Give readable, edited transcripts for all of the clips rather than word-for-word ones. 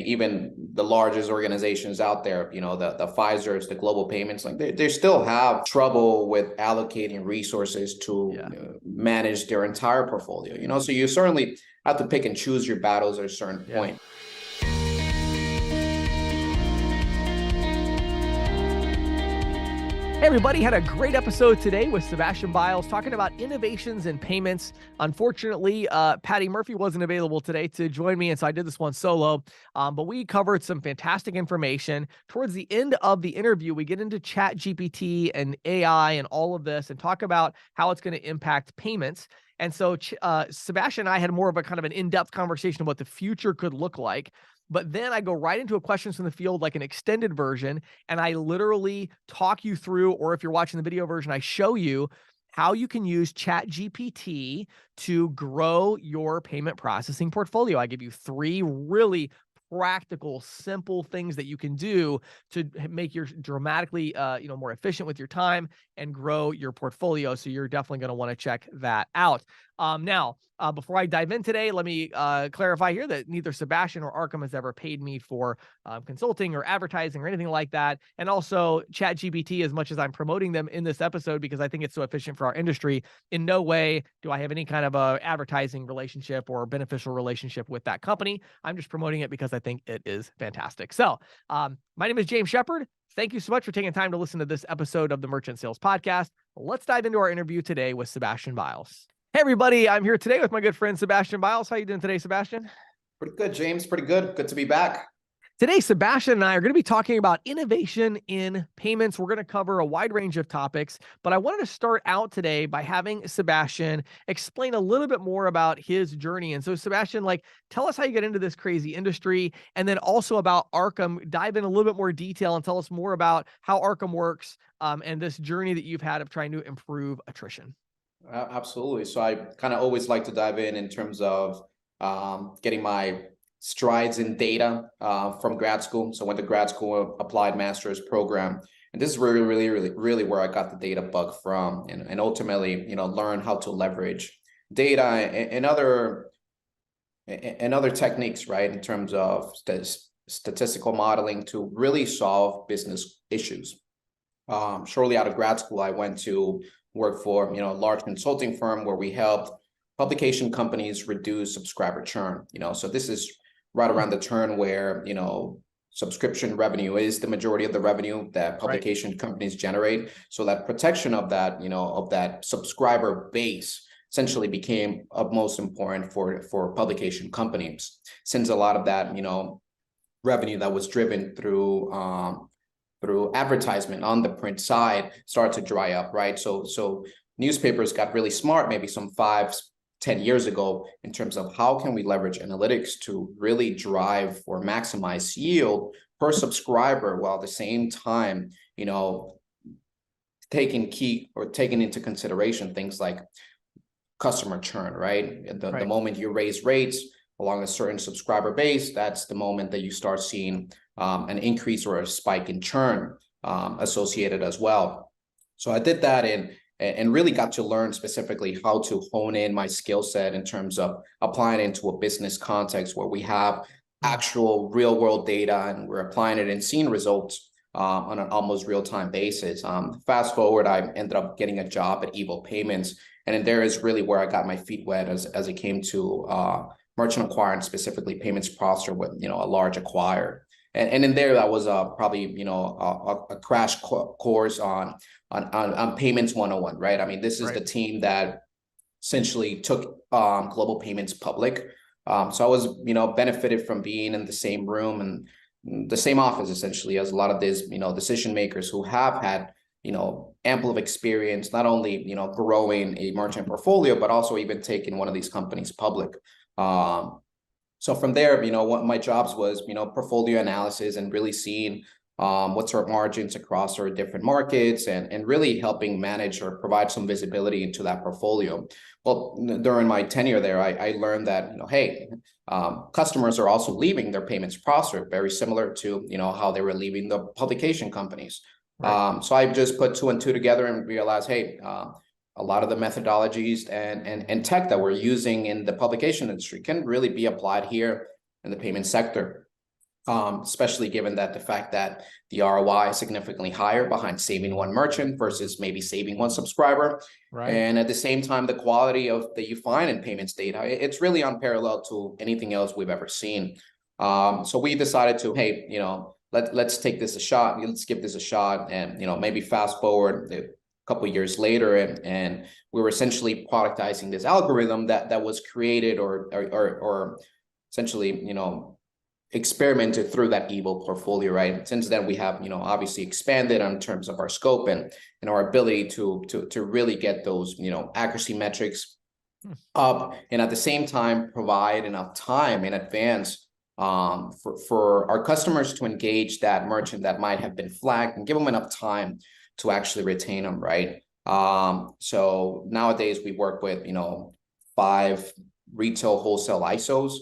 even the largest organizations out there, the Pfizer's, the Global Payments, like they still have trouble with allocating resources to manage their entire portfolio. So you certainly have to pick and choose your battles at a certain point. Hey everybody, had a great episode today with Sebastian Biles talking about innovations in payments. Unfortunately, Patty Murphy wasn't available today to join me, and so I did this one solo. But we covered some fantastic information. Towards the end of the interview, we get into ChatGPT and AI and all of this and talk about how it's going to impact payments. And so Sebastian and I had more of a kind of an in-depth conversation of what the future could look like. But then I go right into a questions from the field, like an extended version, and I literally talk you through, or if you're watching the video version, I show you how you can use ChatGPT to grow your payment processing portfolio. I give you 3 really practical, simple things that you can do to make your dramatically, more efficient with your time and grow your portfolio. So you're definitely going to want to check that out. Now, before I dive in today, let me clarify here that neither Sebastian or Arkham has ever paid me for consulting or advertising or anything like that. And also ChatGPT, as much as I'm promoting them in this episode because I think it's so efficient for our industry, in no way do I have any kind of a advertising relationship or beneficial relationship with that company. I'm just promoting it because I think it is fantastic. So my name is James Shepard. Thank you so much for taking time to listen to this episode of the Merchant Sales Podcast. Let's dive into our interview today with Sebastian Biles. Hey, everybody. I'm here today with my good friend, Sebastian Biles. How are you doing today, Sebastian? Pretty good, James. Pretty good. Good to be back. Today, Sebastian and I are going to be talking about innovation in payments. We're going to cover a wide range of topics, but I wanted to start out today by having Sebastian explain a little bit more about his journey. And so, Sebastian, tell us how you get into this crazy industry, and then also about Arkham. Dive in a little bit more detail and tell us more about how Arkham works and this journey that you've had of trying to improve attrition. Absolutely. So I kind of always like to dive in terms of getting my strides in data from grad school. So I went to grad school, applied master's program, and this is really where I got the data bug from, and ultimately, learn how to leverage data and other techniques, right, in terms of statistical modeling to really solve business issues. Shortly out of grad school, I went to work for a large consulting firm where we helped publication companies reduce subscriber churn. So this is right around the turn where subscription revenue is the majority of the revenue that publication companies generate. So that protection of that of that subscriber base essentially became of most important for publication companies, since a lot of that revenue that was driven through advertisement on the print side started to dry up, right? So newspapers got really smart maybe some 5-10 years ago in terms of how can we leverage analytics to really drive or maximize yield per subscriber, while at the same time, taking into consideration things like customer churn, right? The moment you raise rates along a certain subscriber base, that's the moment that you start seeing an increase or a spike in churn associated as well. So I did that and really got to learn specifically how to hone in my skill set in terms of applying it into a business context where we have actual real world data and we're applying it and seeing results on an almost real-time basis. Fast forward, I ended up getting a job at Evo Payments, and then there is really where I got my feet wet as it came to merchant acquiring, specifically payments processor with a large acquirer. And in there, that was probably a crash course on payments 101, right? I mean, this is the team that essentially took Global Payments public. So I was benefited from being in the same room and the same office essentially as a lot of these decision makers who have had ample of experience, not only growing a merchant portfolio, but also even taking one of these companies public. So from there, what my jobs was, portfolio analysis and really seeing what's our margins across our different markets and really helping manage or provide some visibility into that portfolio. Well, during my tenure there, I learned that, hey, customers are also leaving their payments processor, very similar to, how they were leaving the publication companies. So I just put 2 and 2 together and realized, hey, a lot of the methodologies and tech that we're using in the publication industry can really be applied here in the payment sector. especially given that the fact that the ROI is significantly higher behind saving one merchant versus maybe saving one subscriber. Right. And at the same time, the quality of that you find in payments data, it's really unparalleled to anything else we've ever seen. So we decided to, hey, let's take this a shot. Let's give this a shot, and maybe fast forward a couple of years later, and we were essentially productizing this algorithm that was created or essentially experimented through that EVO portfolio, right? Since then, we have obviously expanded in terms of our scope and our ability to really get those accuracy metrics up, and at the same time provide enough time in advance for our customers to engage that merchant that might have been flagged, and give them enough time to actually retain them, right? So nowadays we work with 5 retail wholesale ISOs.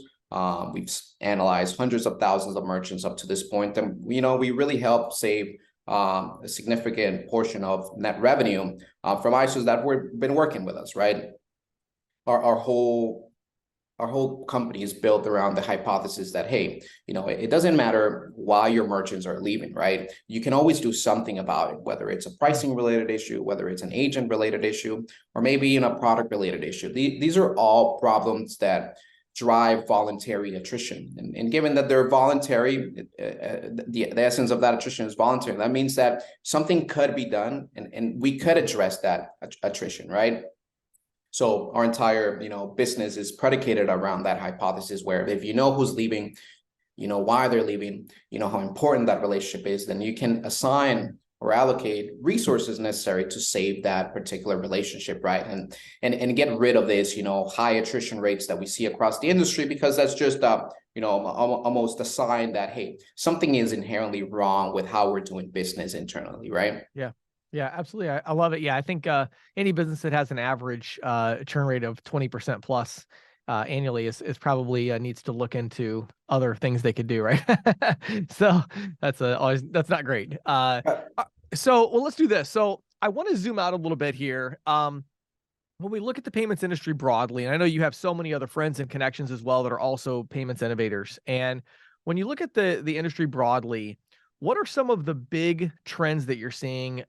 We've analyzed hundreds of thousands of merchants up to this point, and we really help save a significant portion of net revenue from ISOs that have been working with us, right? Our whole company is built around the hypothesis that, hey, it doesn't matter why your merchants are leaving, right? You can always do something about it, whether it's a pricing related issue, whether it's an agent related issue, or maybe a product related issue. These are all problems that drive voluntary attrition, and given that they're voluntary, the essence of that attrition is voluntary. That means that something could be done, and we could address that attrition, right? So our entire business is predicated around that hypothesis, where if you know who's leaving, why they're leaving, how important that relationship is, then you can assign or allocate resources necessary to save that particular relationship, right? And get rid of this, high attrition rates that we see across the industry, because that's just almost a sign that, hey, something is inherently wrong with how we're doing business internally, right? Yeah. Yeah, absolutely. I love it. Yeah, I think any business that has an average churn rate of 20% plus annually is probably needs to look into other things they could do, right? So that's not great. Well, let's do this. So I want to zoom out a little bit here. When we look at the payments industry broadly, and I know you have so many other friends and connections as well that are also payments innovators, and when you look at the industry broadly, what are some of the big trends that you're seeing,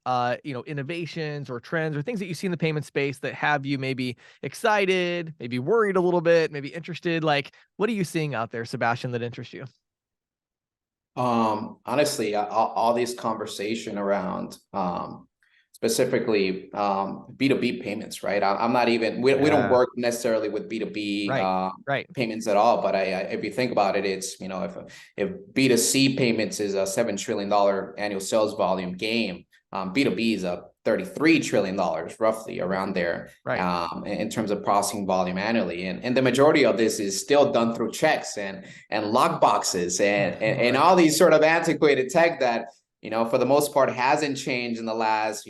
innovations or trends or things that you see in the payment space that have you maybe excited, maybe worried a little bit, maybe interested? Like, what are you seeing out there, Sebastian, that interests you? Honestly, all this conversation around specifically B2B payments, right? I'm not even, we don't work necessarily with B2B Right. payments at all, but if you think about it, it's, if B2C payments is a $7 trillion annual sales volume game, B2B is a $33 trillion roughly around there, Right. In terms of processing volume annually. And the majority of this is still done through checks and lock boxes and all these sort of antiquated tech that, for the most part hasn't changed in the last,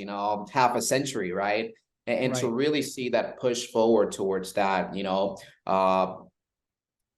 half a century, right? And to really see that push forward towards that,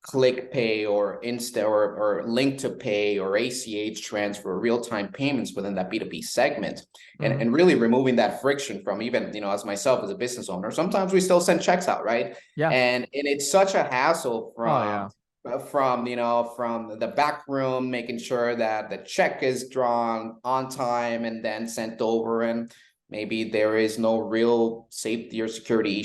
click pay or Insta or link to pay or ACH transfer, real-time payments within that B2B segment, and really removing that friction from even, as myself as a business owner, sometimes we still send checks out, right? Yeah. And it's such a hassle from the back room, making sure that the check is drawn on time and then sent over, and maybe there is no real safety or security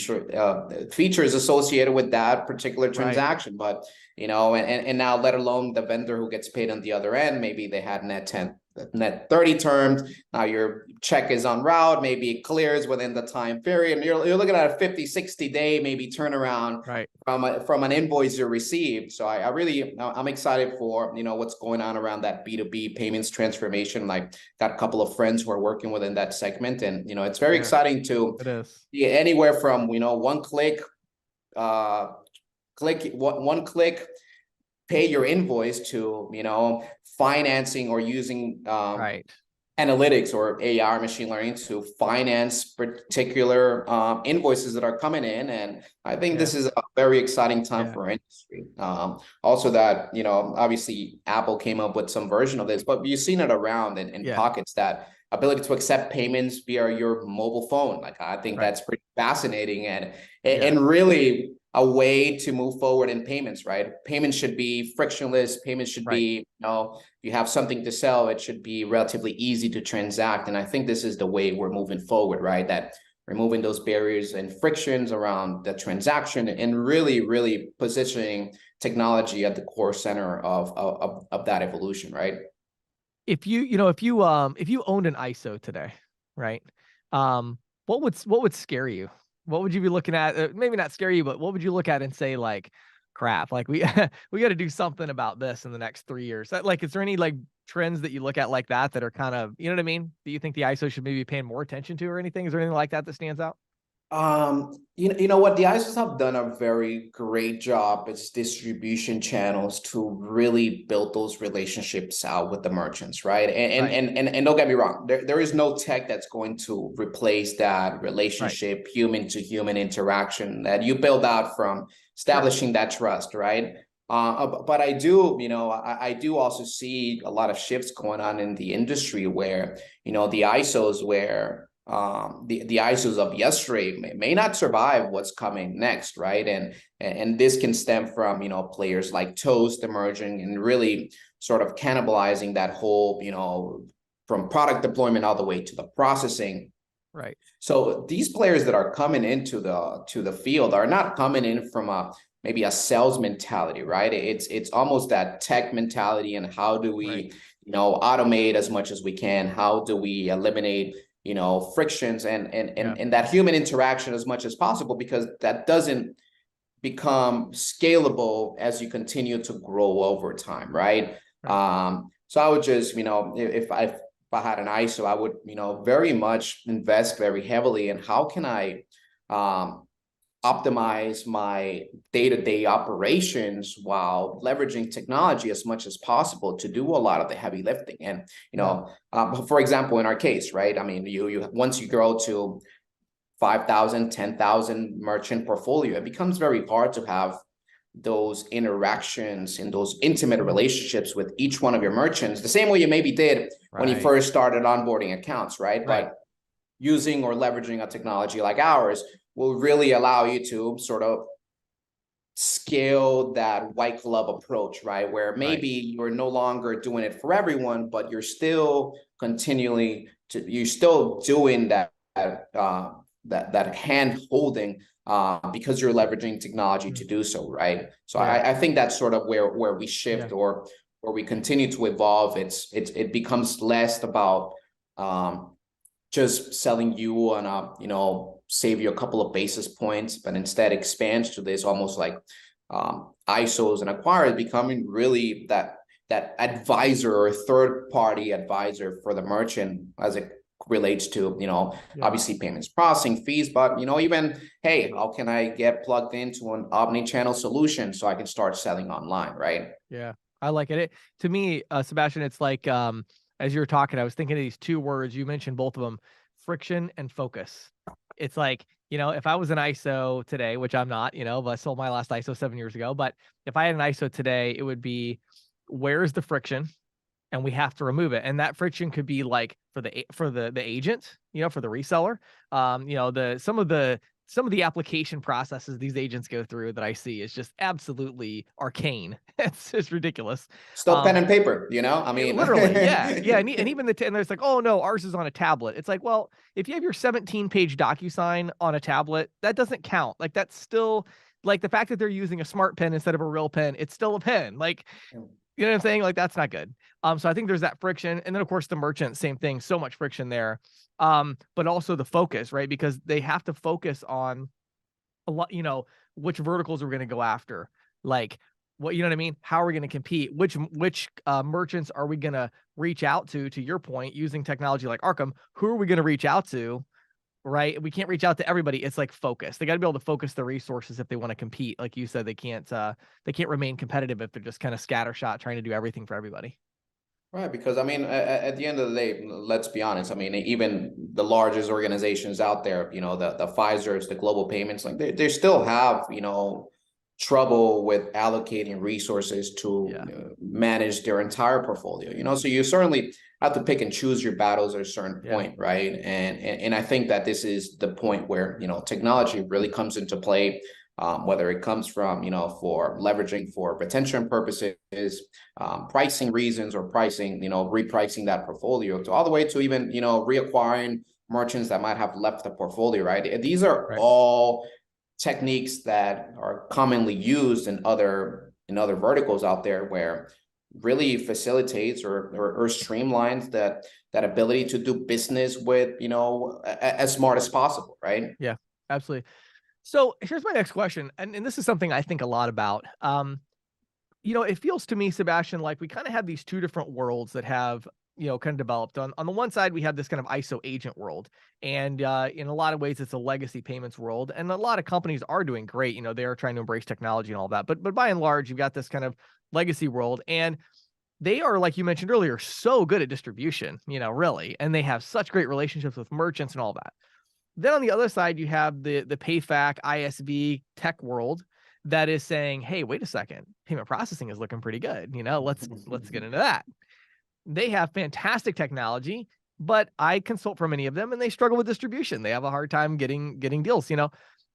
features associated with that particular transaction. But, and now let alone the vendor who gets paid on the other end, maybe they had net 30 terms. Now your check is en route, maybe it clears within the time period, and you're looking at a 50-60 day maybe turnaround from an invoice you received. So I'm excited for what's going on around that B2B payments transformation. Like, got a couple of friends who are working within that segment, and it's very exciting to be anywhere from one click pay your invoice to financing or using analytics or AI machine learning to finance particular invoices that are coming in. And I think this is a very exciting time for our industry. Also that, obviously Apple came up with some version of this, but you've seen it around in pockets that ability to accept payments via your mobile phone. Like, I think that's pretty fascinating, and really a way to move forward in payments, right? Payments should be frictionless. Payments should be, you know, if you have something to sell, it should be relatively easy to transact. And I think this is the way we're moving forward, right? That removing those barriers and frictions around the transaction, and really, really positioning technology at the core center of that evolution, right? If you owned an ISO today, right? What would scare you? What would you be looking at? Maybe not scare you, but what would you look at and say like, crap, like we we got to do something about this in the next 3 years? Like, is there any like trends that you look at like that are kind of, you know what I mean? Do you think the ISO should maybe be paying more attention to or anything? Is there anything like that that stands out? You know what, the ISOs have done a very great job as distribution channels to really build those relationships out with the merchants, right? And don't get me wrong, there is no tech that's going to replace that relationship, human to human interaction that you build out from establishing that trust, right? But I do, you know, I do also see a lot of shifts going on in the industry where, you know, the ISOs where the ISOs of yesterday may not survive what's coming next, right? And this can stem from, you know, players like Toast emerging and really sort of cannibalizing that whole, you know, from product deployment all the way to the processing. Right. So these players that are coming into the field are not coming in from maybe a sales mentality, right? It's almost that tech mentality, and how do we, you know, automate as much as we can? How do we eliminate, you know, frictions and that human interaction as much as possible, because that doesn't become scalable as you continue to grow over time, right? So I would just, you know, if I had an ISO, I would, you know, very much invest very heavily in how can I optimize my day-to-day operations while leveraging technology as much as possible to do a lot of the heavy lifting. And, you know, for example, in our case, right? I mean, you once you grow to 5,000, 10,000 merchant portfolio, it becomes very hard to have those interactions and those intimate relationships with each one of your merchants the same way you maybe did when you first started onboarding accounts, right? But using or leveraging a technology like ours will really allow you to sort of scale that white glove approach, right? Where maybe you're no longer doing it for everyone, but you're still you're still doing that hand holding because you're leveraging technology to do so, right? So I think that's sort of where we shift or where we continue to evolve. It becomes less about just selling you on a, you know, save you a couple of basis points, but instead expands to this almost like ISOs and acquirers becoming really that advisor or third party advisor for the merchant as it relates to, you know, obviously payments processing fees, but, you know, even, hey, how can I get plugged into an omni-channel solution so I can start selling online, right? Yeah, I like it. To me, Sebastian, it's like, as you were talking, I was thinking of these two words. You mentioned both of them, friction and focus. It's like, you know, if I was an ISO today, which I'm not, you know, but I sold my last ISO 7 years ago, but if I had an ISO today, it would be, where's the friction? And we have to remove it. And that friction could be like for the agent, you know, for the reseller, you know, some of the application processes these agents go through that I see is just absolutely arcane. It's just ridiculous. Still pen and paper, you know, I mean, literally, yeah. And even and there's like, oh no, ours is on a tablet. It's like, well, if you have your 17-page DocuSign on a tablet, that doesn't count. Like, that's still, like, the fact that they're using a smart pen instead of a real pen, it's still a pen. Like, you know what I'm saying? Like, that's not good. So I think there's that friction. And then of course the merchant, same thing, so much friction there. But also the focus, right? Because they have to focus on a lot, you know, which verticals we're going to go after. Like, what, you know what I mean? How are we going to compete? Which merchants are we going to reach out to your point, using technology like Arcam? Who are we going to reach out to? Right? We can't reach out to everybody. It's like focus. They got to be able to focus the resources if they want to compete. Like you said, they can't remain competitive if they're just kind of scattershot trying to do everything for everybody. Right, because I mean, at the end of the day, let's be honest. I mean, even the largest organizations out there, you know, the Pfizer's, the Global Payments, like they still have, you know, trouble with allocating resources to manage their entire portfolio. So you certainly have to pick and choose your battles at a certain point, right? And I think that this is the point where technology really comes into play. Whether it comes from, for leveraging for retention purposes, pricing reasons, or pricing, repricing that portfolio, to all the way to even, reacquiring merchants that might have left the portfolio, right? These are all techniques that are commonly used in other verticals out there, where really facilitates or streamlines that ability to do business with, as smart as possible, right? Yeah, absolutely. So here's my next question, and this is something I think a lot about. It feels to me, Sebastian, like we kind of have these two different worlds that have, kind of developed. On the one side, we have this kind of ISO agent world, and in a lot of ways, it's a legacy payments world, and a lot of companies are doing great. They are trying to embrace technology and all that, but by and large, you've got this kind of legacy world, and they are, like you mentioned earlier, so good at distribution, really, and they have such great relationships with merchants and all that. Then on the other side, you have the PayFac, ISV tech world that is saying, hey, wait a second, payment processing is looking pretty good. Let's get into that. They have fantastic technology, but I consult for many of them and they struggle with distribution. They have a hard time getting deals,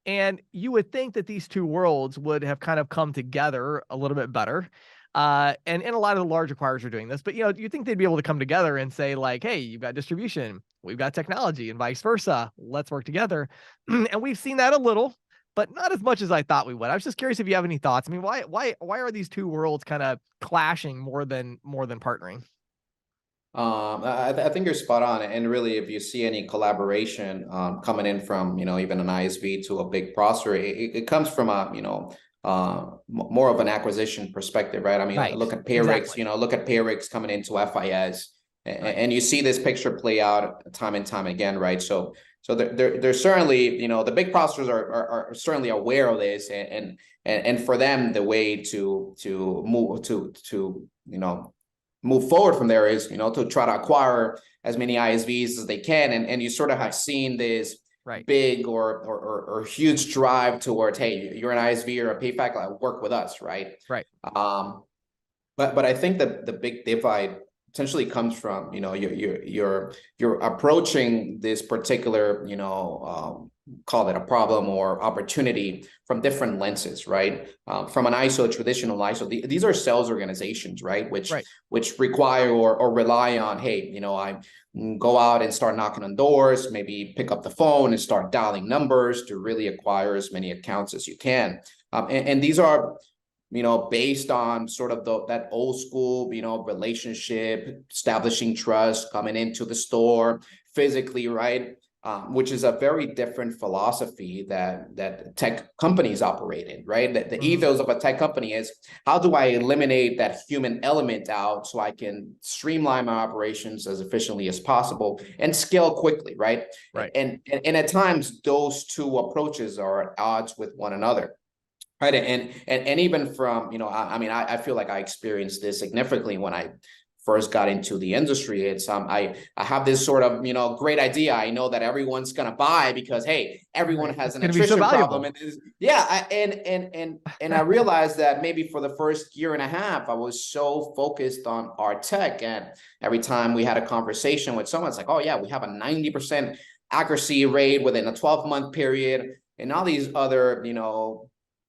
and you would think that these two worlds would have kind of come together a little bit better. And a lot of the large acquirers are doing this, but you think they'd be able to come together and say like, hey, you've got distribution, we've got technology, and vice versa. Let's work together. And we've seen that a little, but not as much as I thought we would. I was just curious if you have any thoughts. I mean, why are these two worlds kind of clashing more than partnering? I think you're spot on. And really, if you see any collaboration coming in from, even an ISV to a big processor, it comes from a, more of an acquisition perspective, right? I mean, look at Payrix, exactly. Look at Payrix coming into FIS, and you see this picture play out time and time again, right? So there's certainly, the big processors are certainly aware of this, and for them, the way to move forward from there is, to try to acquire as many ISVs as they can, and you sort of have seen this big or huge drive towards, hey, you're an ISV or a PayFac, like, work with us, right? But I think that the big divide potentially comes from, you're approaching this particular, call it a problem or opportunity from different lenses, right? From an ISO, traditional ISO, these are sales organizations, right? Which require or rely on, hey, I go out and start knocking on doors, maybe pick up the phone and start dialing numbers to really acquire as many accounts as you can. And these are, based on sort of that old school, relationship, establishing trust, coming into the store physically, right? Which is a very different philosophy that tech companies operate in, right? The ethos of a tech company is, how do I eliminate that human element out so I can streamline my operations as efficiently as possible and scale quickly, right? And at times, those two approaches are at odds with one another. Right. And even from, I feel like I experienced this significantly when I first got into the industry. It's I have this sort of, great idea. I know that everyone's going to buy because, hey, everyone has an attrition problem. And I realized that maybe for the first year and a half, I was so focused on our tech. And every time we had a conversation with someone, it's like, oh, yeah, we have a 90% accuracy rate within a 12-month period, and all these other,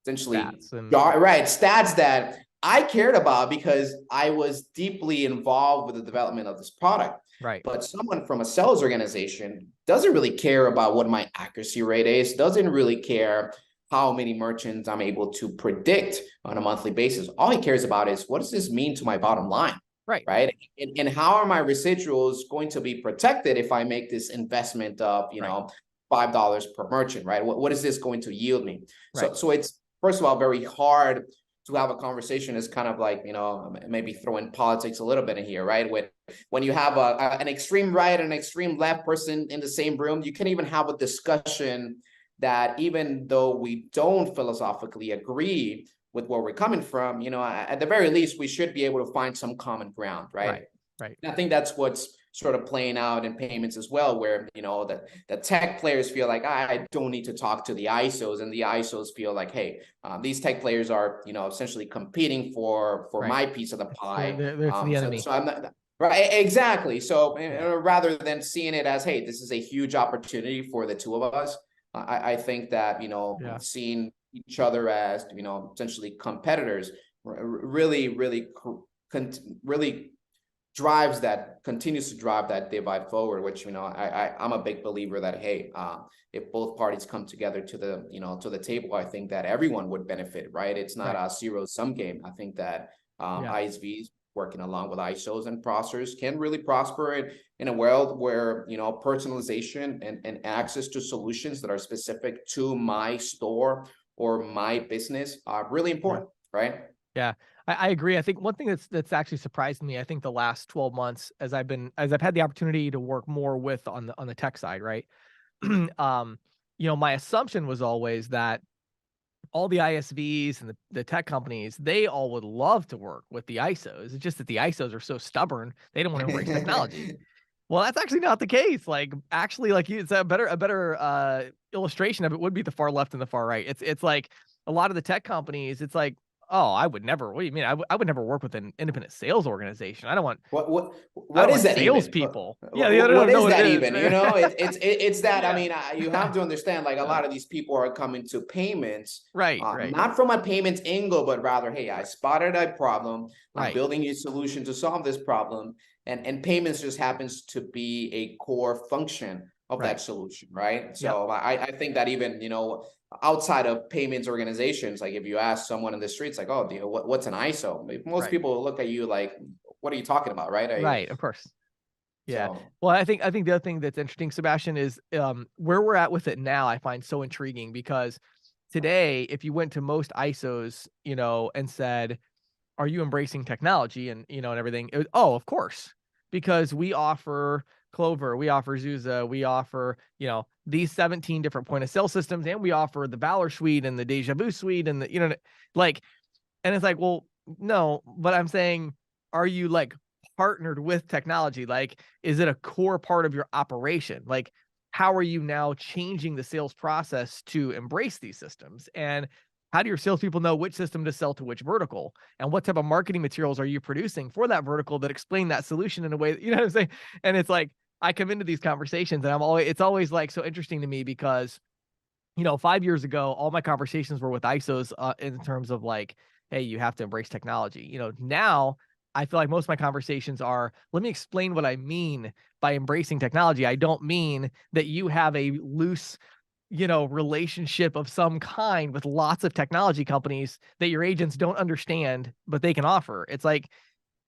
essentially stats that I cared about because I was deeply involved with the development of this product. But someone from a sales organization doesn't really care about what my accuracy rate is, doesn't really care how many merchants I'm able to predict on a monthly basis. All he cares about is, what does this mean to my bottom line? Right. And how are my residuals going to be protected if I make this investment of, $5 per merchant, right? What is this going to yield me? So it's, first of all, very hard to have a conversation. Is kind of like, maybe throwing politics a little bit in here, right? When you have an extreme right and an extreme left person in the same room, you can even have a discussion that, even though we don't philosophically agree with where we're coming from, at the very least, we should be able to find some common ground, right? And I think that's what's sort of playing out in payments as well, where, you know, the tech players feel like I don't need to talk to the ISOs, and the ISOs feel like, hey, these tech players are, you know, essentially competing for Right. my piece of the pie. It's the enemy. So I'm not. Right, exactly. So rather than seeing it as, hey, this is a huge opportunity for the two of us, I think that, you know, seeing each other as, you know, essentially competitors really continues to drive that divide forward, which, you know, I'm a big believer that, hey, if both parties come together to the, you know, to the table, I think that everyone would benefit, right? It's not a zero-sum game. I think that ISVs working along with ISOs and processors can really prosper in a world where, you know, personalization and access to solutions that are specific to my store or my business are really important, right? Yeah, I agree. I think one thing that's actually surprised me, I think the last 12 months, as I've had the opportunity to work more with on the tech side, right? You know, my assumption was always that all the ISVs and the tech companies, they all would love to work with the ISOs. It's just that the ISOs are so stubborn, they don't want to embrace technology. Well, that's actually not the case. Like, actually, like, it's a better illustration of it would be the far left and the far right. It's like a lot of the tech companies, it's like, oh, I would never. What do you mean? I would never work with an independent sales organization. I don't want. What is that salespeople? Yeah, what is that even? You know, it's that. I mean, you have to understand, like, a lot of these people are coming to payments, right. Not from a payments angle, but rather, hey, I spotted a problem. I'm building a solution to solve this problem, and payments just happens to be a core function of that solution, right? So I think that even, you know, outside of payments organizations, like if you ask someone in the streets, like, oh, what's an ISO? Most people will look at you like, what are you talking about, right? Right, of course. Yeah. So, well, I think the other thing that's interesting, Sebastian, is where we're at with it now. I find so intriguing because today, if you went to most ISOs, you know, and said, "Are you embracing technology?" and, you know, and everything, it was, oh, of course, because we offer Clover, we offer Zuza, we offer, you know, these 17 different point of sale systems, and we offer the Valor suite and the Deja Vu suite and the, you know, like, and it's like, well, no, but I'm saying, are you like partnered with technology? Like, is it a core part of your operation? Like, how are you now changing the sales process to embrace these systems? And how do your salespeople know which system to sell to which vertical? And what type of marketing materials are you producing for that vertical that explain that solution in a way that, you know what I'm saying? And it's like, I come into these conversations and it's always like so interesting to me because, you know, 5 years ago, all my conversations were with ISOs in terms of like, hey, you have to embrace technology. You know, now I feel like most of my conversations are, let me explain what I mean by embracing technology. I don't mean that you have a loose, you know, relationship of some kind with lots of technology companies that your agents don't understand, but they can offer. It's like,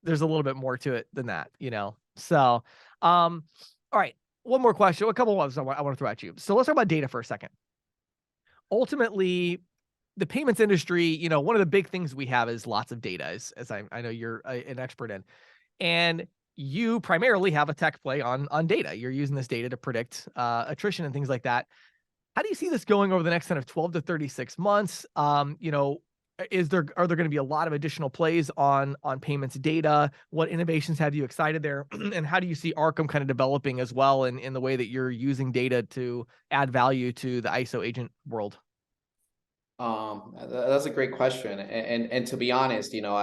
there's a little bit more to it than that, you know? So, all right. One more question. A couple of ones I want to throw at you. So let's talk about data for a second. Ultimately, the payments industry, you know, one of the big things we have is lots of data, as I know you're an expert in, and you primarily have a tech play on data. You're using this data to predict attrition and things like that. How do you see this going over the next kind of 12 to 36 months? You know, are there going to be a lot of additional plays on payments data? What innovations have you excited there? And how do you see Arcum kind of developing as well in the way that you're using data to add value to the ISO agent world? That's a great question. And to be honest, you know,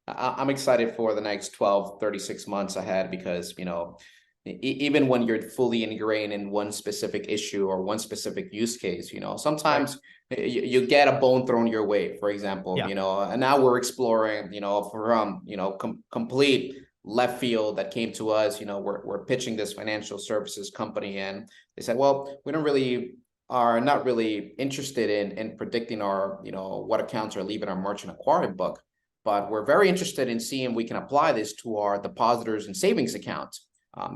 I'm excited for the next 12, 36 months ahead because, you know, even when you're fully ingrained in one specific issue or one specific use case, you know, sometimes you get a bone thrown your way, for example, you know, and now we're exploring, you know, from, you know, complete left field that came to us, you know, we're pitching this financial services company and they said, well, are not really interested in predicting our, you know, what accounts are leaving our merchant acquiring book, but we're very interested in seeing if we can apply this to our depositors and savings accounts.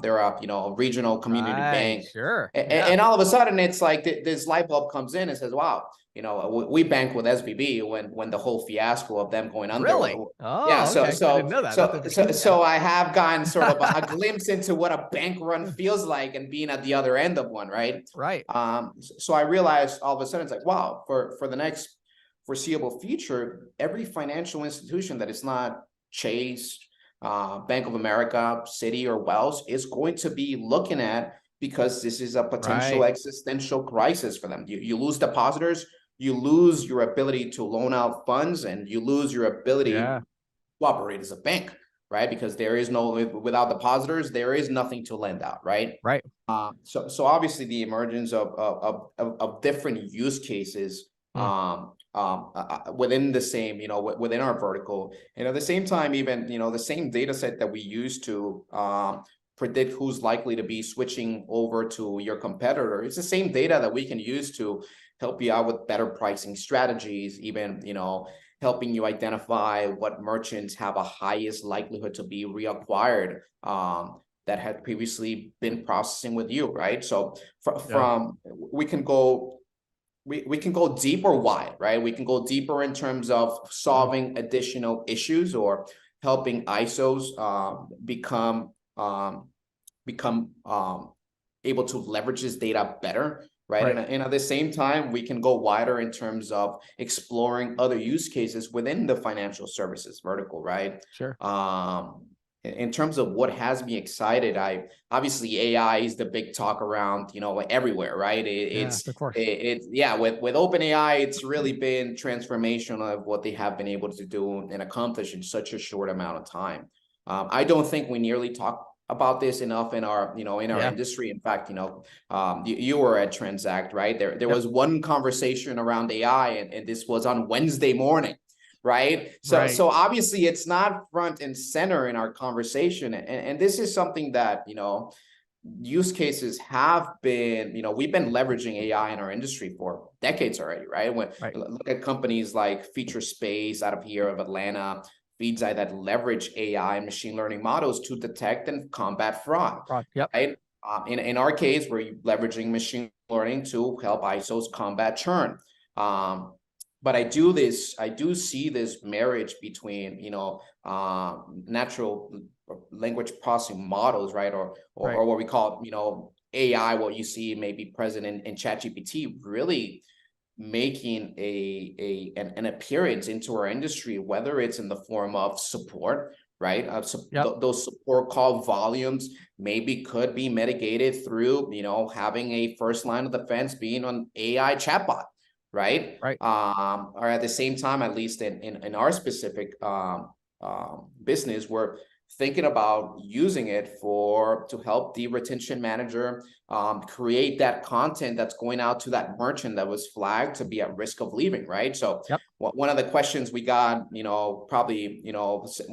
They're a, you know, a regional community bank. Sure. And all of a sudden it's like this light bulb comes in and says, wow, you know, we bank with SVB when the whole fiasco of them going under. Really? Oh, yeah. So, okay. I didn't know that. So I have gotten sort of a glimpse into what a bank run feels like and being at the other end of one, right? Right. So I realized all of a sudden it's like, wow, for the next foreseeable future, every financial institution that is not Chase, Bank of America, Citi, or Wells is going to be looking at, because this is a potential existential crisis for them. You lose depositors, you lose your ability to loan out funds, and you lose your ability to operate as a bank, right? Because there is no, without depositors, there is nothing to lend out, right? Right. So obviously the emergence of different use cases within the same, within our vertical, and at the same time, even, the same data set that we use to predict who's likely to be switching over to your competitor, it's the same data that we can use to help you out with better pricing strategies, even, helping you identify what merchants have a highest likelihood to be reacquired that had previously been processing with you, right? So from we can go deep or wide, right? We can go deeper in terms of solving additional issues or helping ISOs become able to leverage this data better, right? And at the same time, we can go wider in terms of exploring other use cases within the financial services vertical, right? Sure. In terms of what has me excited, obviously AI is the big talk around, everywhere, right? Of course. With OpenAI, it's really been transformational of what they have been able to do and accomplish in such a short amount of time. I don't think we nearly talk about this enough in our, industry. In fact, you were at Transact, right? There was one conversation around AI, and this was on Wednesday morning. Right. So obviously it's not front and center in our conversation. And this is something that, use cases have been, we've been leveraging AI in our industry for decades already, right? Look at companies like Featurespace out of here of Atlanta, Feedzai, that leverage AI and machine learning models to detect and combat fraud. Right. In our case, we're leveraging machine learning to help ISOs combat churn. But I do see this marriage between, natural language processing models, right? Or what we call, AI, what you see maybe present in ChatGPT, really making an appearance into our industry, whether it's in the form of support, right? Those support call volumes maybe could be mitigated through, having a first line of defense being an AI chatbot. Right. Or at the same time, at least in our specific business, we're thinking about using it to help the retention manager create that content that's going out to that merchant that was flagged to be at risk of leaving. Right. So one of the questions we got, probably,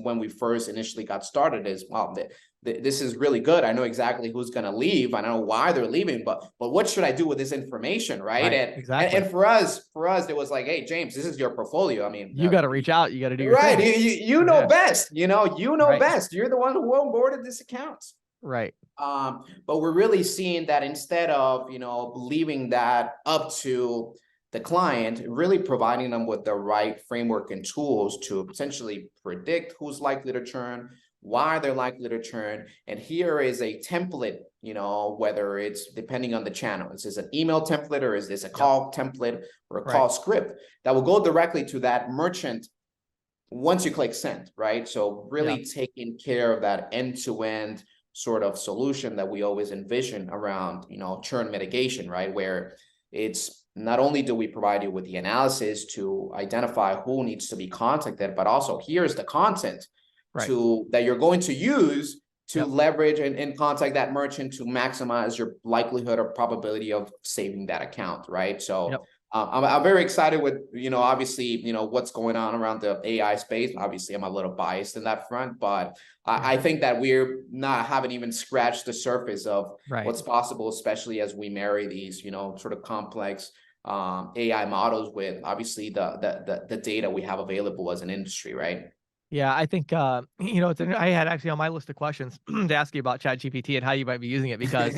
when we first initially got started is, well, this is really good. I know exactly who's going to leave. I don't know why they're leaving, but what should I do with this information, right? And for us, it was like, hey, James, this is your portfolio. I mean, you got to reach out. You got to do your thing. You know best. Best. You're the one who onboarded this account. Right. But we're really seeing that instead of leaving that up to the client, really providing them with the right framework and tools to potentially predict who's likely to churn, why they're likely to churn. And here is a template, whether it's depending on the channel. Is this an email template, or is this a call template, or a call script that will go directly to that merchant once you click send, right? So really taking care of that end-to-end sort of solution that we always envision around, churn mitigation, right? Where it's not only do we provide you with the analysis to identify who needs to be contacted, but also here's the content that you're going to use to leverage and contact that merchant to maximize your likelihood or probability of saving that account, right? So I'm very excited with, obviously, what's going on around the AI space. Obviously, I'm a little biased in that front, but I think that haven't even scratched the surface of what's possible, especially as we marry these, sort of complex AI models with obviously the data we have available as an industry, right? Yeah, I think, I had actually on my list of questions to ask you about ChatGPT and how you might be using it, because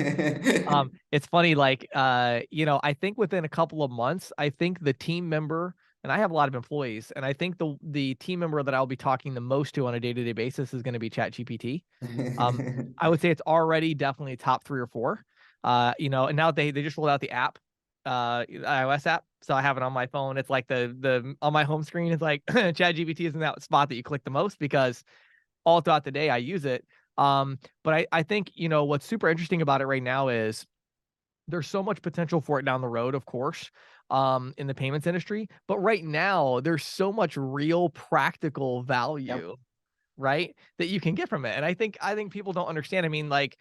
it's funny, like, I think within a couple of months, I think the team member, and I have a lot of employees, and I think the team member that I'll be talking the most to on a day-to-day basis is going to be ChatGPT. I would say it's already definitely top 3 or 4. And now they just rolled out the app, iOS app. So I have it on my phone. It's like the on my home screen, it's like ChatGPT is in that spot that you click the most, because all throughout the day I use it. But I think, you know, what's super interesting about it right now is there's so much potential for it down the road, of course, in the payments industry. But right now, there's so much real practical Yep. value, right, that you can get from it. And I think people don't understand. I mean, like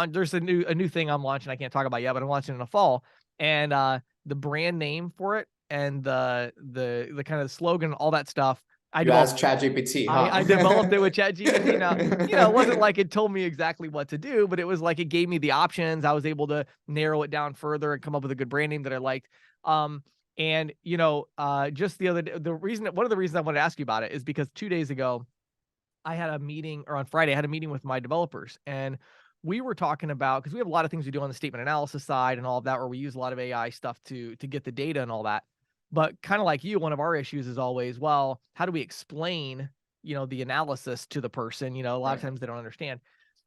there's a new thing I'm launching. I can't talk about yet, but I'm launching in the fall. And the brand name for it and the kind of slogan, all that stuff, I You developed asked ChatGPT, huh? I developed it with ChatGPT. Now, you know, it wasn't like it told me exactly what to do, but it was like it gave me the options. I was able to narrow it down further and come up with a good brand name that I liked. Um, and you know, just the other day, one of the reasons I wanted to ask you about it is because 2 days ago, I had a meeting, or on Friday, I had a meeting with my developers, and we were talking about, because we have a lot of things we do on the statement analysis side and all of that, where we use a lot of AI stuff to get the data and all that. But kind of like you, one of our issues is always, well, how do we explain, you know, the analysis to the person? You know, a lot of Right. times they don't understand.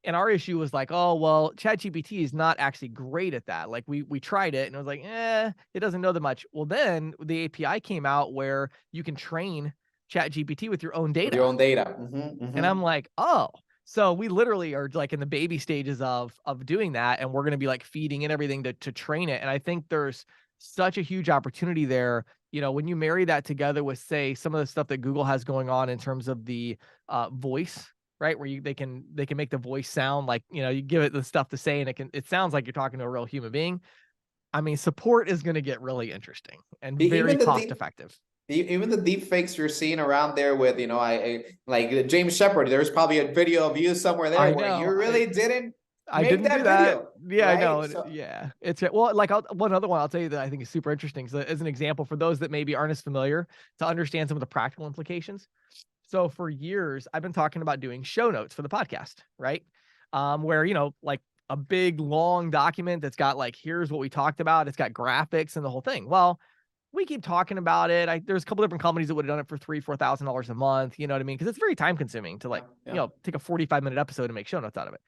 And our issue was like, oh, well, ChatGPT is not actually great at that. Like we tried it and it was like, it doesn't know that much. Well, then the API came out where you can train ChatGPT with your own With your data. own data. And I'm like, oh, so we literally are like in the baby stages of doing that, and we're going to be like feeding in everything to train it. And I think there's such a huge opportunity there. You know, when you marry that together with, say, some of the stuff that Google has going on in terms of the voice, right, where they can make the voice sound like, you know, you give it the stuff to say and it sounds like you're talking to a real human being. I mean, support is going to get really interesting and very Even the cost deep, effective. even the deep fakes you're seeing around there with, I like James Shepard. There's probably a video of you somewhere there I where you know. really didn't I make didn't do that that. video, Yeah, I know. right? So Yeah, it's well, like one other one I'll tell you that I think is super interesting. So, as an example, for those that maybe aren't as familiar, to understand some of the practical implications. So, for years, I've been talking about doing show notes for the podcast, right? Where, you know, like a big long document that's got like, here's what we talked about. It's got graphics and the whole thing. Well, we keep talking about it. There's a couple different companies that would have done it for $3,000-4,000 a month. You know what I mean? Because it's very time consuming to, like, yeah, you yeah. know, take a 45-minute episode and make show notes out of it.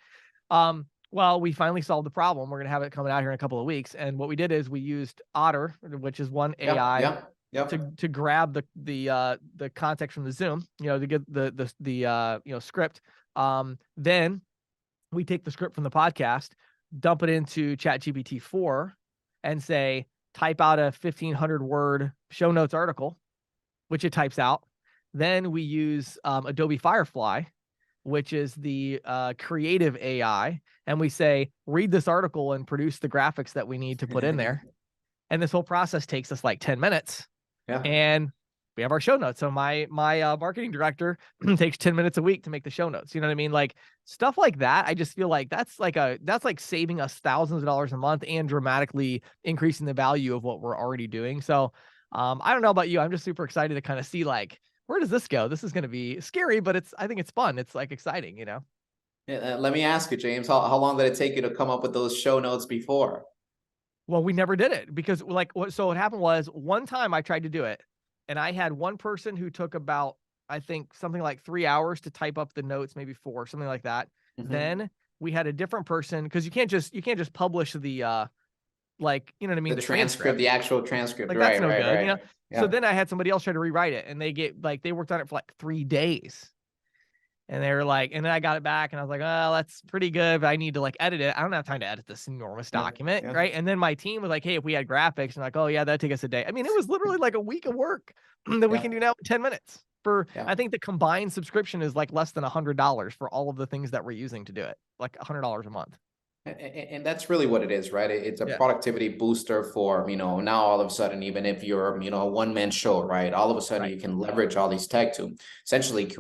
Well, we finally solved the problem. We're going to have it coming out here in a couple of weeks. And what we did is we used Otter, which is one Yeah, AI, yeah, yeah. to grab the context from the Zoom, you know, to get the you know, script. Then we take the script from the podcast, dump it into ChatGPT 4 and say, type out a 1,500 word show notes article, which it types out. Then we use Adobe Firefly, which is the creative AI. And we say, read this article and produce the graphics that we need to put in there. And this whole process takes us like 10 minutes. Yeah. And we have our show notes. So my marketing director takes 10 minutes a week to make the show notes. You know what I mean? Like stuff like that. I just feel like that's like saving us thousands of dollars a month and dramatically increasing the value of what we're already doing. So I don't know about you. I'm just super excited to kind of see, like, where does this go? This is going to be scary, but I think it's fun. It's like exciting, you know? Yeah, let me ask you, James, how long did it take you to come up with those show notes before? Well, we never did it because, like, so what happened was, one time I tried to do it and I had one person who took about, I think, something like 3 hours to type up the notes, maybe 4, something like that. Then we had a different person, because you can't just publish the like, you know what I mean, The the transcript, transcript. the actual transcript. Like, that's Right, no right, good, you know? right. So Yeah. then I had somebody else try to rewrite it, and they worked on it for like 3 days. And they were like, and then I got it back and I was like, oh, that's pretty good, but I need to like edit it. I don't have time to edit this enormous Yeah. document. Yeah. Right. And then my team was like, hey, if we had graphics, and like, oh yeah, that'd take us a day. I mean, it was literally like a week of work that we Yeah. can do now in 10 minutes. Yeah. I think the combined subscription is like less than $100 for all of the things that we're using to do it, like $100 a month. And that's really what it is, right? It's a Yeah. productivity booster for, now all of a sudden, even if you're, a one-man show, right? All of a sudden Right. you can leverage all these tech to essentially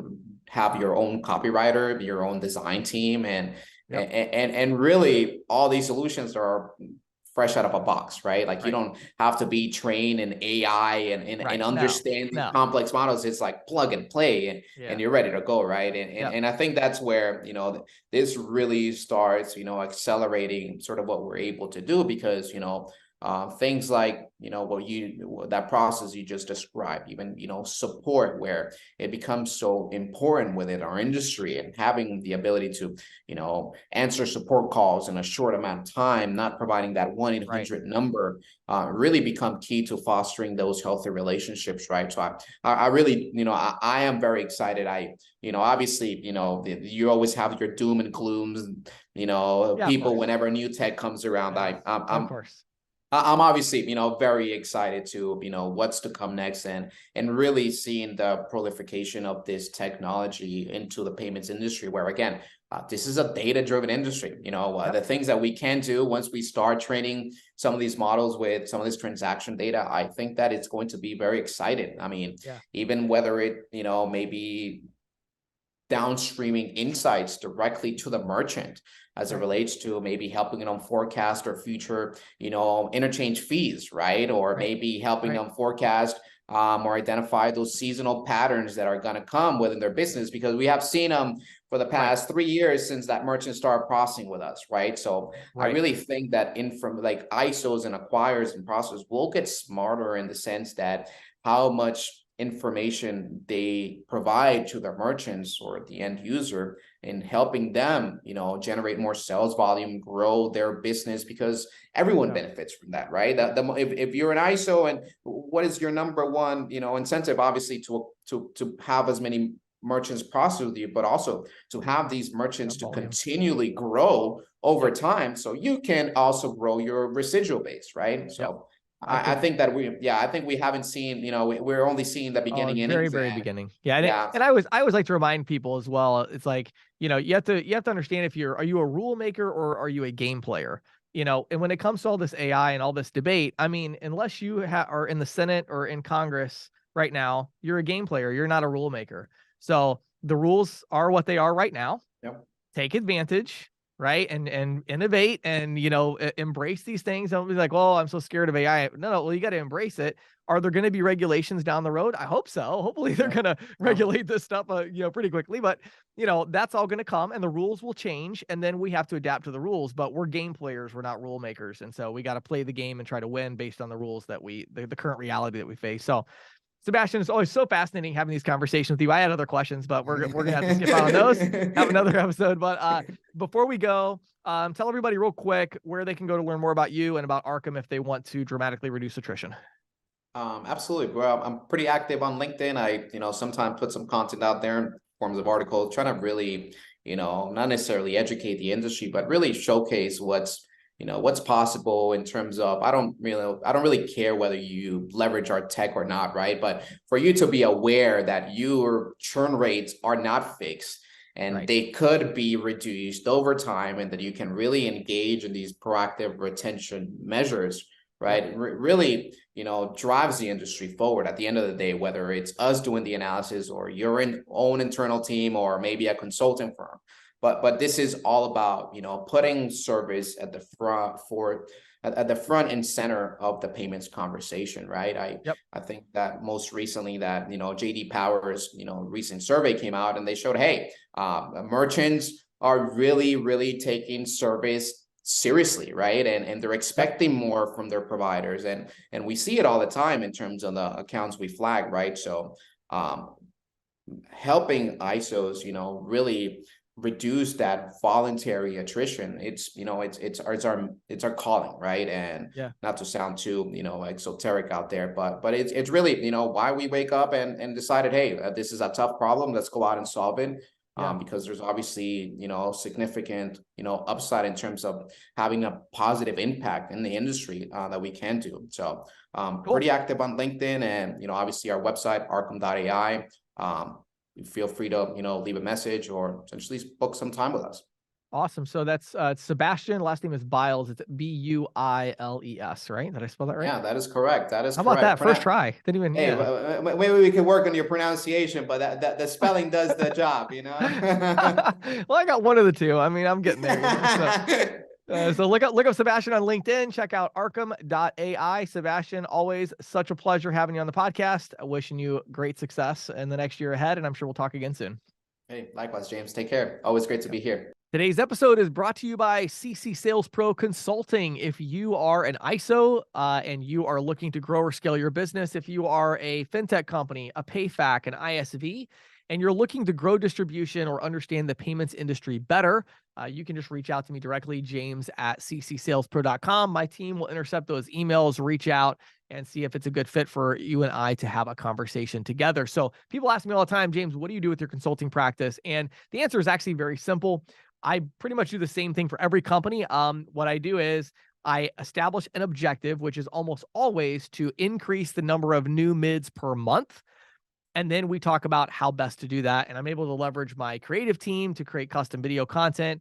have your own copywriter, your own design team, and Yep. and really all these solutions are fresh out of a box, right? Like you Right. don't have to be trained in AI and Right. understand these No. complex models. It's like plug and play and Yeah. you're ready to go, right? And Yep. and I think that's where, this really starts, accelerating sort of what we're able to do because, things like, that process you just described, even, support, where it becomes so important within our industry, and having the ability to, answer support calls in a short amount of time, not providing that 1-800 number, really become key to fostering those healthy relationships, right? So I really, I am very excited. Obviously, you always have your doom and glooms, people, whenever new tech comes around. Of course. I'm obviously, very excited to, what's to come next, and really seeing the proliferation of this technology into the payments industry, where again, this is a data-driven industry. The things that we can do once we start training some of these models with some of this transaction data, I think that it's going to be very exciting. I mean, even whether it, maybe downstreaming insights directly to the merchant as it relates to maybe helping them forecast or future, interchange fees, right? Or maybe helping them forecast or identify those seasonal patterns that are going to come within their business, because we have seen them for the past 3 years since that merchant started processing with us, right? So I really think that like ISOs and acquirers and processors will get smarter in the sense that how much information they provide to their merchants or the end user, in helping them, generate more sales volume, grow their business, because everyone benefits from that, right? If you're an ISO, and what is your number one, incentive, obviously to have as many merchants process with you, but also to have these merchants to continually grow over time, so you can also grow your residual base, right? So I think that I think we haven't seen, we're only seeing the beginning, very beginning. And I always like to remind people as well. It's like, you have to understand, are you a rule maker or are you a game player? And when it comes to all this AI and all this debate, I mean, unless you are in the Senate or in Congress right now, you're a game player. You're not a rule maker. So the rules are what they are right now. Take advantage, right? And innovate, and, embrace these things. Don't be like, well, I'm so scared of AI. No, well, you got to embrace it. Are there going to be regulations down the road? I hope so. Hopefully they're going to regulate this stuff, pretty quickly, but that's all going to come, and the rules will change, and then we have to adapt to the rules. But we're game players. We're not rule makers. And so we got to play the game and try to win based on the rules that the current reality that we face. So Sebastian, it's always so fascinating having these conversations with you. I had other questions, but we're gonna have to skip out on those. Have another episode. But before we go, tell everybody real quick where they can go to learn more about you and about Arcum if they want to dramatically reduce attrition. Absolutely, bro. I'm pretty active on LinkedIn. I, sometimes put some content out there in forms of articles, trying to really, not necessarily educate the industry, but really showcase what's possible in terms of, I don't really care whether you leverage our tech or not, right? But for you to be aware that your churn rates are not fixed, and they could be reduced over time, and that you can really engage in these proactive retention measures, right? Really, drives the industry forward at the end of the day, whether it's us doing the analysis or your own internal team or maybe a consulting firm. But this is all about, putting service at the front and center of the payments conversation, right? I think that most recently that, JD Power's, recent survey came out, and they showed, hey, merchants are really, really taking service seriously, right? And they're expecting more from their providers. And we see it all the time in terms of the accounts we flag, right? So helping ISOs, really reduce that voluntary attrition, it's our calling, right? And not to sound too exoteric out there, but it's really why we wake up and decided, hey, this is a tough problem, let's go out and solve it. Because there's obviously significant upside in terms of having a positive impact in the industry that we can do. So pretty active on LinkedIn, and obviously our website arcum.ai. Feel free to leave a message or essentially book some time with us. Awesome. So that's Sebastian. Last name is Biles. It's Builes, right? Did I spell that right? Yeah, that is correct. How about that? First try. Didn't even. Hey, maybe we can work on your pronunciation, but that the spelling does the job, Well, I got one of the two. I mean, I'm getting there. So look up Sebastian on LinkedIn. Check out arcum.ai. Sebastian, always such a pleasure having you on the podcast. Wishing you great success in the next year ahead, and I'm sure we'll talk again soon. Hey, likewise, James. Take care. Always great to be here. Today's episode is brought to you by CC Sales Pro Consulting. If you are an ISO and you are looking to grow or scale your business, if you are a fintech company, a PayFac, an ISV, and you're looking to grow distribution or understand the payments industry better, you can just reach out to me directly, james@ccsalespro.com. My team will intercept those emails, reach out, and see if it's a good fit for you and I to have a conversation together. So people ask me all the time, James, what do you do with your consulting practice? And the answer is actually very simple. I pretty much do the same thing for every company. What I do is I establish an objective, which is almost always to increase the number of new mids per month. And then we talk about how best to do that. And I'm able to leverage my creative team to create custom video content.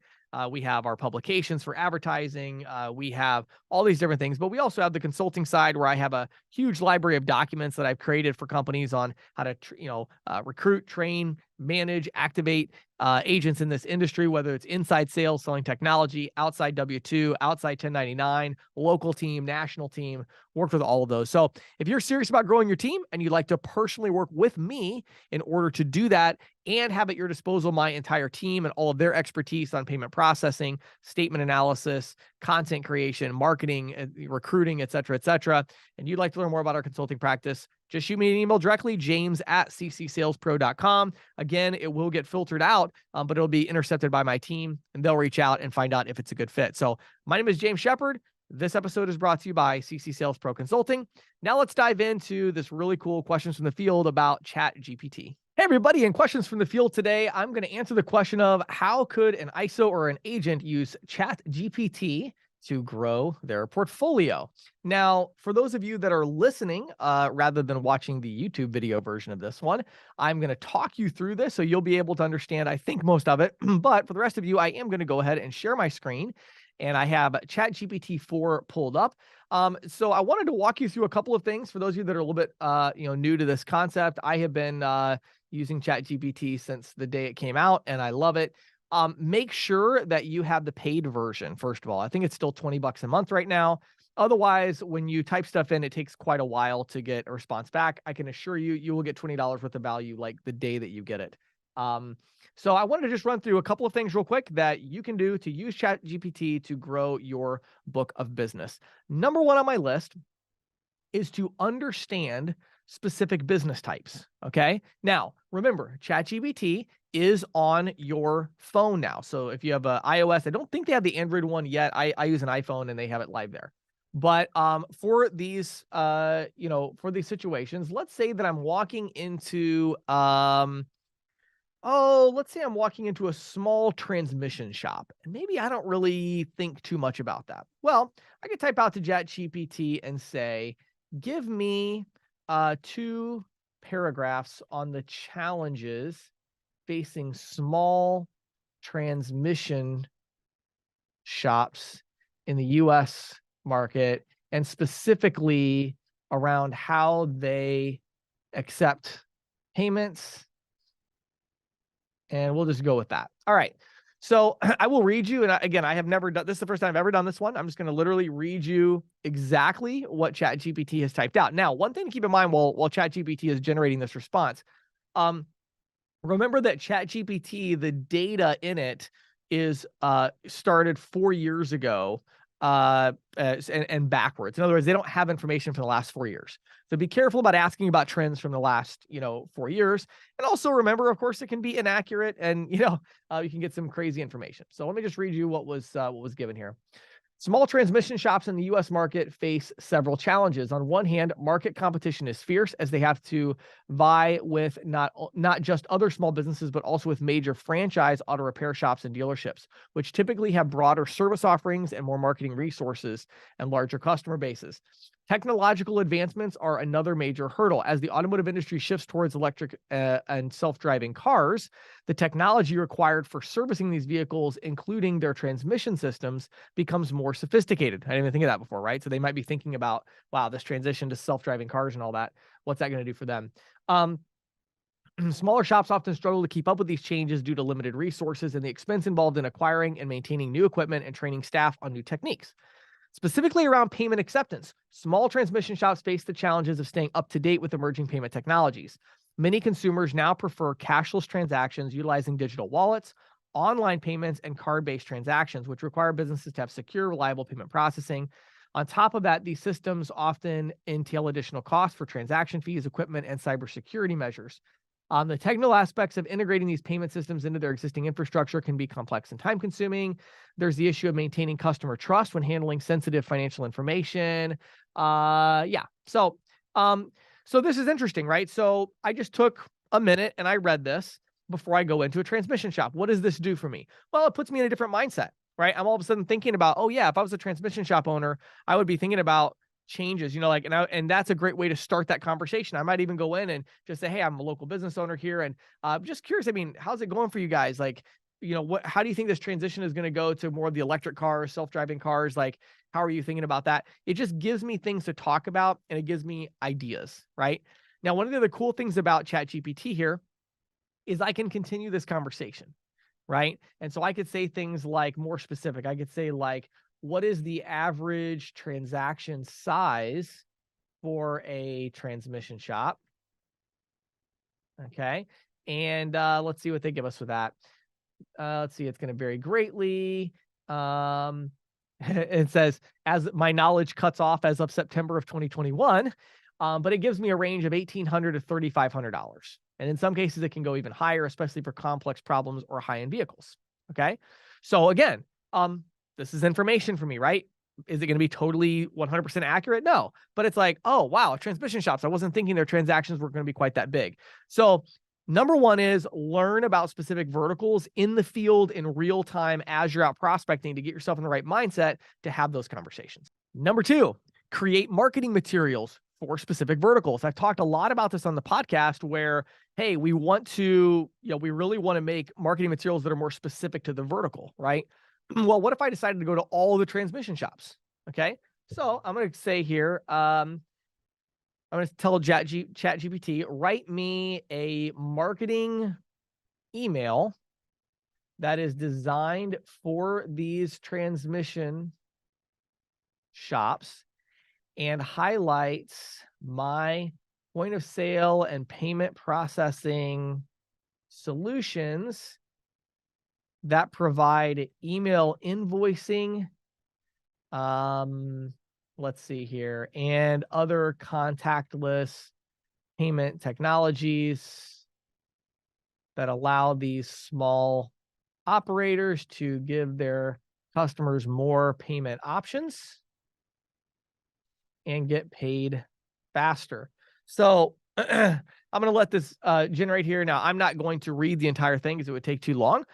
We have our publications for advertising. We have all these different things, but we also have the consulting side where I have a huge library of documents that I've created for companies on how to, recruit, train, manage, activate agents in this industry, whether it's inside sales, selling technology, outside W-2, outside 1099, local team, national team, worked with all of those. So if you're serious about growing your team and you'd like to personally work with me in order to do that and have at your disposal my entire team and all of their expertise on payment processing, statement analysis, content creation, marketing, recruiting, et cetera, and you'd like to learn more about our consulting practice, just shoot me an email directly, james@ccsalespro.com. Again, it will get filtered out, but it'll be intercepted by my team, and they'll reach out and find out if it's a good fit. So my name is James Shepard. This episode is brought to you by CC Sales Pro Consulting. Now let's dive into this really cool questions from the field about ChatGPT. Hey, everybody, in questions from the field today, I'm going to answer the question of how could an ISO or an agent use ChatGPT to grow their portfolio. Now, for those of you that are listening, rather than watching the YouTube video version of this one, I'm going to talk you through this so you'll be able to understand, I think, most of it. But for the rest of you, I am going to go ahead and share my screen. And I have ChatGPT 4 pulled up. So I wanted to walk you through a couple of things for those of you that are a little bit, new to this concept. I have been using ChatGPT since the day it came out, and I love it. Make sure that you have the paid version, first of all. I think it's still $20 a month right now. Otherwise, when you type stuff in, it takes quite a while to get a response back. I can assure you, you will get $20 worth of value like the day that you get it. So I wanted to just run through a couple of things real quick that you can do to use ChatGPT to grow your book of business. Number one on my list is to understand specific business types. Okay. Now, remember, ChatGPT is on your phone now. So if you have an iOS, I don't think they have the Android one yet. I use an iPhone and they have it live there. But for these, for these situations, let's say that I'm walking into, let's say I'm walking into a small transmission shop, and maybe I don't really think too much about that. Well, I could type out to ChatGPT and say, give me 2 paragraphs on the challenges facing small transmission shops in the US market, and specifically around how they accept payments. And we'll just go with that. All right. So I will read you. And again, I have never done this. Is the first time I've ever done this one. I'm just going to literally read you exactly what ChatGPT has typed out. Now, one thing to keep in mind while ChatGPT is generating this response, remember that ChatGPT, the data in it is started 4 years ago and backwards. In other words, they don't have information from the last 4 years. So be careful about asking about trends from the last, 4 years. And also remember, of course, it can be inaccurate and, you can get some crazy information. So let me just read you what was given here. Small transmission shops in the U.S. market face several challenges. On one hand, market competition is fierce as they have to vie with not just other small businesses, but also with major franchise auto repair shops and dealerships, which typically have broader service offerings and more marketing resources and larger customer bases. Technological advancements are another major hurdle. As the automotive industry shifts towards electric and self-driving cars, the technology required for servicing these vehicles, including their transmission systems, becomes more sophisticated. I didn't even think of that before, right? So they might be thinking about, wow, this transition to self-driving cars and all that. What's that going to do for them? Smaller shops often struggle to keep up with these changes due to limited resources and the expense involved in acquiring and maintaining new equipment and training staff on new techniques. Specifically around payment acceptance, small transmission shops face the challenges of staying up to date with emerging payment technologies. Many consumers now prefer cashless transactions utilizing digital wallets, online payments, and card-based transactions, which require businesses to have secure, reliable payment processing. On top of that, these systems often entail additional costs for transaction fees, equipment, and cybersecurity measures. The technical aspects of integrating these payment systems into their existing infrastructure can be complex and time-consuming. There's the issue of maintaining customer trust when handling sensitive financial information. Yeah. So this is interesting, right? So I just took a minute and I read this before I go into a transmission shop. What does this do for me? Well, it puts me in a different mindset, right? I'm all of a sudden thinking about, oh yeah, if I was a transmission shop owner, I would be thinking about changes, like, and that's a great way to start that conversation. I might even go in and just say, hey, I'm a local business owner here, and I'm just curious. I mean, how's it going for you guys? Like, how do you think this transition is going to go to more of the electric cars, self-driving cars? Like, how are you thinking about that? It just gives me things to talk about, and it gives me ideas, right? Now, one of the other cool things about ChatGPT here is I can continue this conversation, right? And so I could say things like more specific. I could say like, what is the average transaction size for a transmission shop? Okay. And let's see what they give us with that. Let's see, it's going to vary greatly. It says, as my knowledge cuts off as of September of 2021, but it gives me a range of $1,800 to $3,500. And in some cases, it can go even higher, especially for complex problems or high-end vehicles. Okay. So again, this is information for me, right? Is it going to be totally 100% accurate? No, but it's like, oh, wow, transmission shops. I wasn't thinking their transactions were going to be quite that big. So number one is learn about specific verticals in the field in real time as you're out prospecting to get yourself in the right mindset to have those conversations. Number two, create marketing materials for specific verticals. I've talked a lot about this on the podcast where, hey, we want to, we really want to make marketing materials that are more specific to the vertical, right? Well, what if I decided to go to all the transmission shops? Okay. So I'm going to say here, I'm going to tell ChatGPT, write me a marketing email that is designed for these transmission shops and highlights my point of sale and payment processing solutions that provide email invoicing, let's see here, and other contactless payment technologies that allow these small operators to give their customers more payment options and get paid faster. So I'm going to let this generate here. Now, I'm not going to read the entire thing because it would take too long.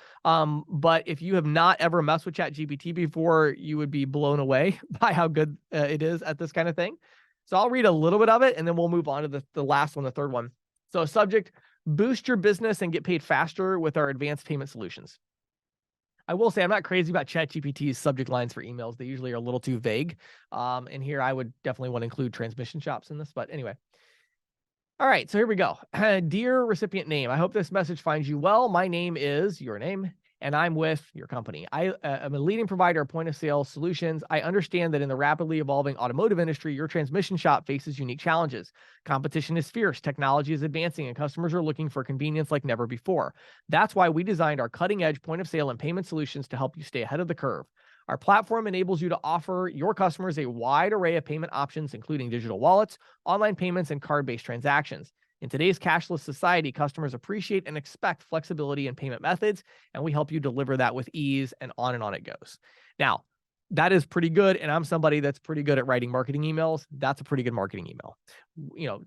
But if you have not ever messed with ChatGPT before, you would be blown away by how good it is at this kind of thing. So I'll read a little bit of it, and then we'll move on to the last one, the third one. So subject, boost your business and get paid faster with our advanced payment solutions. I will say I'm not crazy about ChatGPT's subject lines for emails. They usually are a little too vague. And here I would definitely want to include transmission shops in this. But anyway. All right, so here we go. Dear recipient name, I hope this message finds you well. My name is your name, and I'm with your company. I am a leading provider of point-of-sale solutions. I understand that in the rapidly evolving automotive industry, your transmission shop faces unique challenges. Competition is fierce, technology is advancing, and customers are looking for convenience like never before. That's why we designed our cutting-edge point-of-sale and payment solutions to help you stay ahead of the curve. Our platform enables you to offer your customers a wide array of payment options, including digital wallets, online payments, and card-based transactions. In today's cashless society, customers appreciate and expect flexibility in payment methods, and we help you deliver that with ease, and on it goes. Now, that is pretty good, and I'm somebody that's pretty good at writing marketing emails. That's a pretty good marketing email.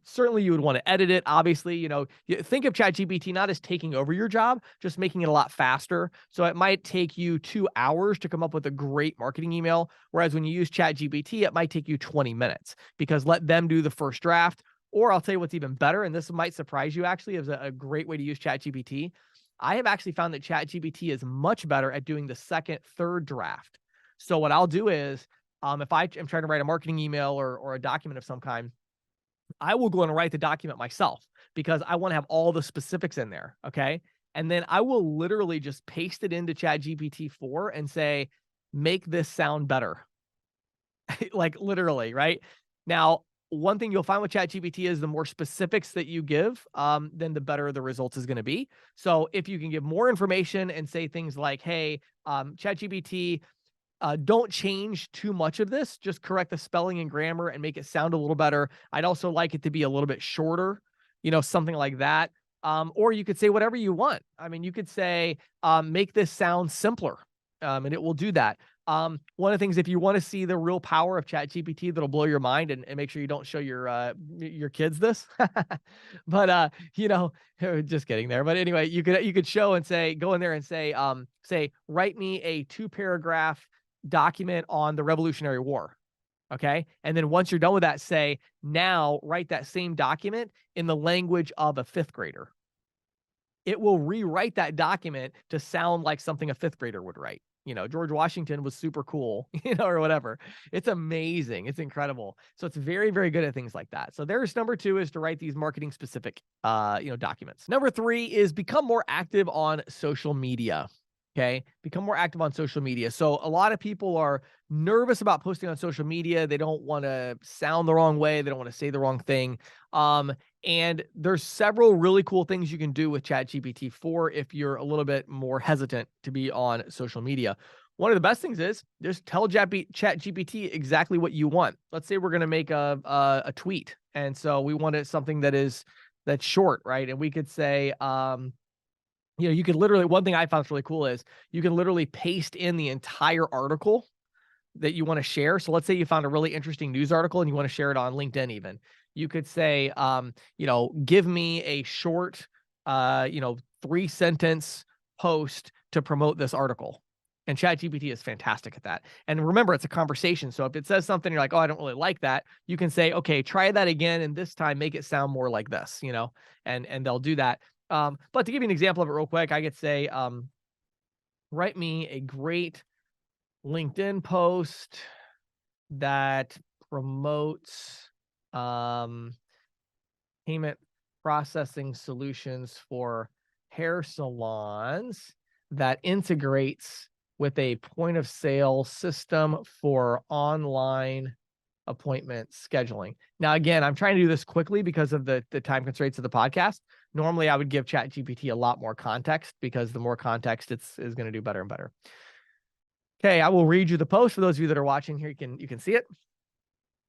Certainly you would want to edit it. Obviously, you think of ChatGPT not as taking over your job, just making it a lot faster. So it might take you 2 hours to come up with a great marketing email, whereas when you use ChatGPT, it might take you 20 minutes because let them do the first draft. Or I'll tell you what's even better, and this might surprise you actually, is a great way to use ChatGPT. I have actually found that ChatGPT is much better at doing the second, third draft. So what I'll do is, if I am trying to write a marketing email or a document of some kind, I will go and write the document myself because I want to have all the specifics in there. Okay. And then I will literally just paste it into ChatGPT 4 and say, make this sound better. Like literally, right? Now, one thing you'll find with ChatGPT is the more specifics that you give, then the better the results is going to be. So if you can give more information and say things like, hey, ChatGPT, don't change too much of this, just correct the spelling and grammar and make it sound a little better. I'd also like it to be a little bit shorter, something like that. Or you could say whatever you want. I mean, you could say, make this sound simpler, and it will do that. One of the things, if you want to see the real power of ChatGPT, that'll blow your mind, and make sure you don't show your kids this. But just kidding there. But anyway, you could show and say, go in there and say, write me a 2-paragraph document on the Revolutionary War. Okay. And then once you're done with that, say, now write that same document in the language of a 5th grader. It will rewrite that document to sound like something a 5th grader would write. George Washington was super cool, or whatever. It's amazing. It's incredible. So it's very, very good at things like that. So there's number 2, is to write these marketing specific, documents. Number 3 is become more active on social media. Okay. Become more active on social media. So a lot of people are nervous about posting on social media. They don't want to sound the wrong way. They don't want to say the wrong thing. And there's several really cool things you can do with ChatGPT 4 if you're a little bit more hesitant to be on social media. One of the best things is just tell ChatGPT exactly what you want. Let's say we're going to make a tweet. And so we wanted something that's short, right? And we could say, you could literally, one thing I found really cool is you can literally paste in the entire article that you want to share. So let's say you found a really interesting news article and you want to share it on LinkedIn even. You could say, give me a short, 3-sentence post to promote this article. And ChatGPT is fantastic at that. And remember, it's a conversation. So if it says something, you're like, oh, I don't really like that. You can say, okay, try that again. And this time make it sound more like this, and they'll do that. But to give you an example of it real quick, I could say, write me a great LinkedIn post that promotes payment processing solutions for hair salons that integrates with a point of sale system for online appointment scheduling. Now, again, I'm trying to do this quickly because of the time constraints of the podcast. Normally, I would give ChatGPT a lot more context, because the more context is going to do better and better. Okay, I will read you the post for those of you that are watching here. You can see it.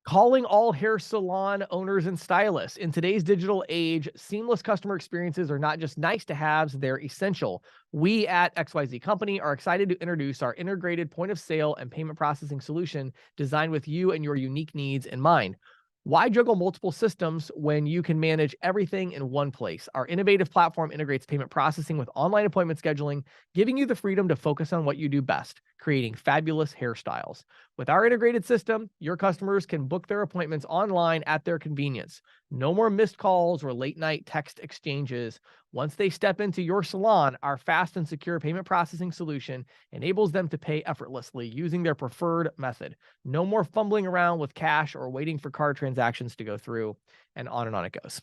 Calling all hair salon owners and stylists. In today's digital age, seamless customer experiences are not just nice to haves, they're essential. We at XYZ Company are excited to introduce our integrated point of sale and payment processing solution designed with you and your unique needs in mind. Why juggle multiple systems when you can manage everything in one place? Our innovative platform integrates payment processing with online appointment scheduling, giving you the freedom to focus on what you do best, creating fabulous hairstyles. With our integrated system, your customers can book their appointments online at their convenience. No more missed calls or late night text exchanges. Once they step into your salon, our fast and secure payment processing solution enables them to pay effortlessly using their preferred method. No more fumbling around with cash or waiting for card transactions to go through, and on it goes.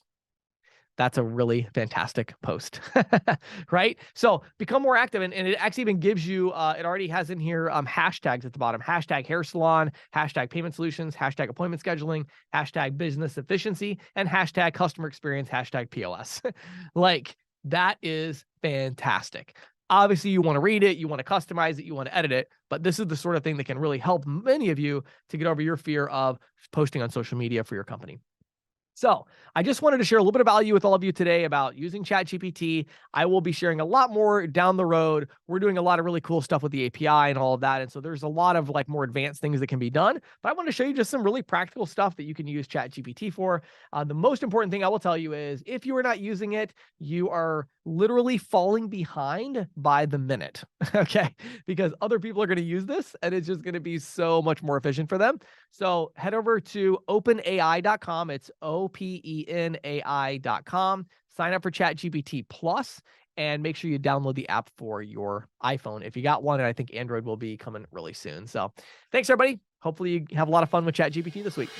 That's a really fantastic post, right? So become more active. And it actually even gives you, it already has in here hashtags at the bottom, hashtag hair salon, hashtag payment solutions, hashtag appointment scheduling, hashtag business efficiency, and hashtag customer experience, hashtag POS. Like, that is fantastic. Obviously, you want to read it, you want to customize it, you want to edit it, but this is the sort of thing that can really help many of you to get over your fear of posting on social media for your company. So I just wanted to share a little bit of value with all of you today about using ChatGPT. I will be sharing a lot more down the road. We're doing a lot of really cool stuff with the API and all of that. And so there's a lot of more advanced things that can be done, but I want to show you just some really practical stuff that you can use ChatGPT for. The most important thing I will tell you is if you are not using it, you are literally falling behind by the minute, okay? Because other people are going to use this and it's just going to be so much more efficient for them. So head over to openai.com. It's OPENAI.com. Sign up for ChatGPT Plus and make sure you download the app for your iPhone if you got one. And I think Android will be coming really soon. So thanks, everybody. Hopefully you have a lot of fun with ChatGPT this week.